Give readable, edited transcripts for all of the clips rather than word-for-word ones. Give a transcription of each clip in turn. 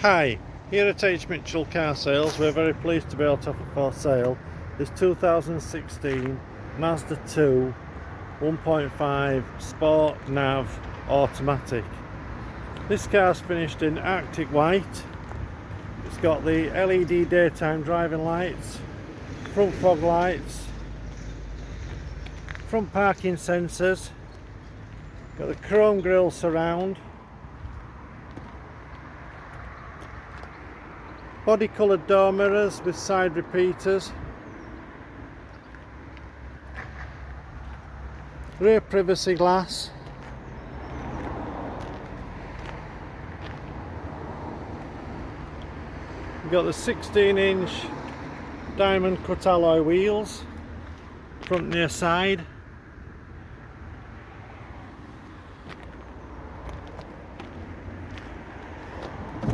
Hi, here at H.Mitchell Car Sales we're very pleased to be able to offer for sale this 2016 Mazda 2 1.5 Sport NAV automatic. This car's finished in Arctic white. It's got the LED daytime driving lights, front fog lights, front parking sensors, got the chrome grille surround, body coloured door mirrors with side repeaters, rear privacy glass, you've got the 16-inch diamond cut alloy wheels, front and rear side.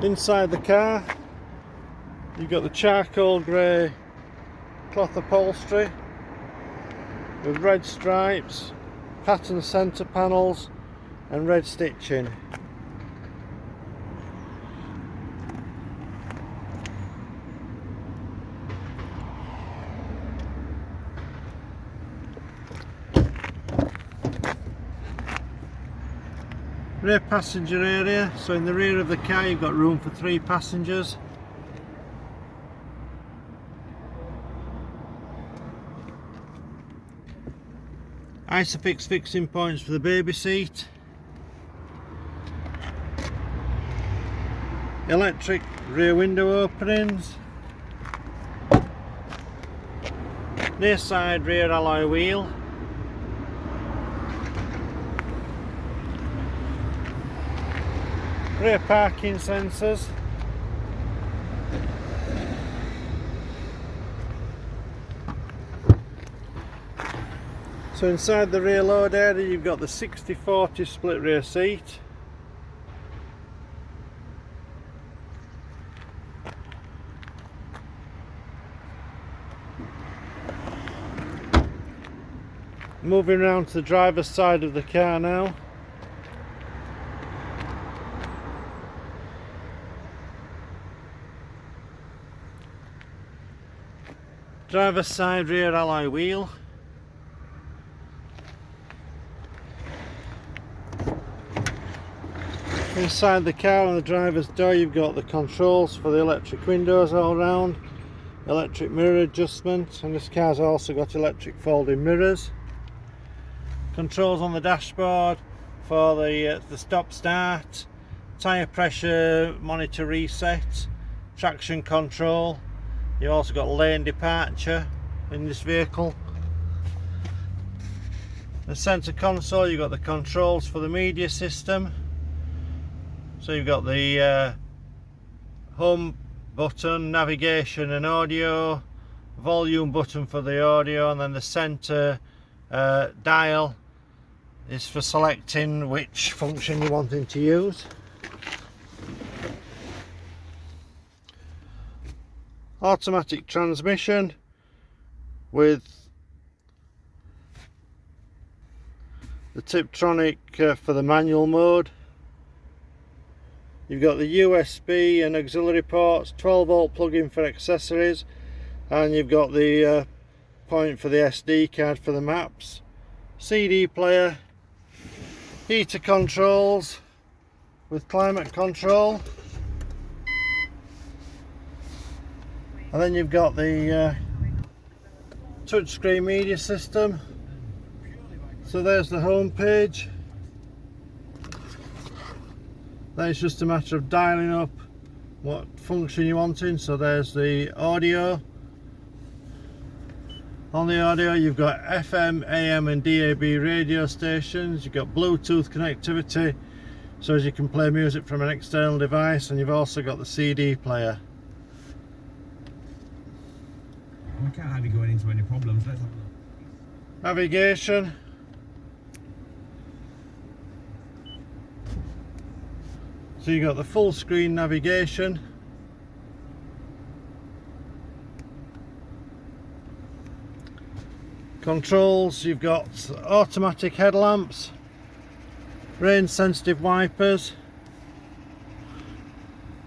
Inside the car you've got the charcoal grey cloth upholstery with red stripes, pattern centre panels and red stitching. Rear passenger area, so in the rear of the car you've got room for 3 passengers. ISOFIX fixing points for the baby seat. Electric rear window openings. Near side rear alloy wheel. Rear parking sensors. So inside the rear load area you've got the 60/40 split rear seat. Moving around to the driver's side of the car now. Driver's side rear alloy wheel. Inside the car on the driver's door you've got the controls for the electric windows all round, electric mirror adjustment, and this car's also got electric folding mirrors. Controls on the dashboard for the stop start, tyre pressure monitor reset, traction control. You've also got lane departure in this vehicle. The centre console you've got the controls for the media system. So you've got the home button, navigation and audio, volume button for the audio, and then the centre dial is for selecting which function you're wanting to use. Automatic transmission with the Tiptronic for the manual mode. You've got the USB and auxiliary ports, 12-volt plug-in for accessories, and you've got the point for the SD card for the maps. CD player, heater controls with climate control, and then you've got the touchscreen media system. So there's the home page. Then it's just a matter of dialing up what function you're wanting. So there's the audio. On the audio you've got FM, AM and DAB radio stations. You've got Bluetooth connectivity so as you can play music from an external device, and you've also got the CD player. We can't have you going into any problems. Let's have a look. Navigation. So you've got the full screen navigation. Controls, you've got automatic headlamps, rain sensitive wipers,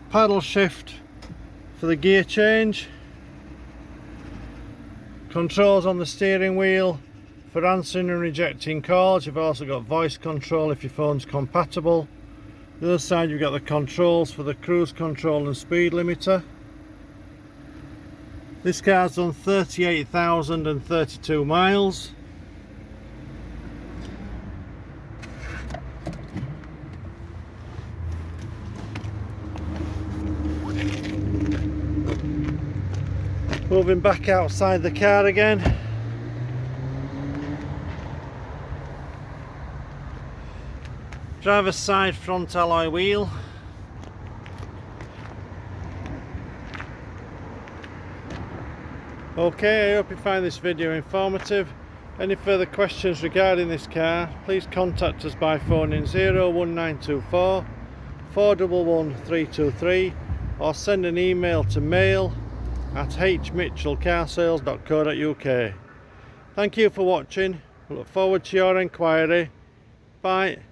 paddle shift for the gear change, controls on the steering wheel for answering and rejecting calls. You've also got voice control if your phone's compatible. The other side you've got the controls for the cruise control and speed limiter. This car's done 38,032 miles. Moving back outside the car again. Driver's side front alloy wheel. Okay, I hope you find this video informative. Any further questions regarding this car, please contact us by phoning 01924 411 323 or send an email to mail@hmitchellcarsales.co.uk. Thank you for watching. I look forward to your inquiry. Bye.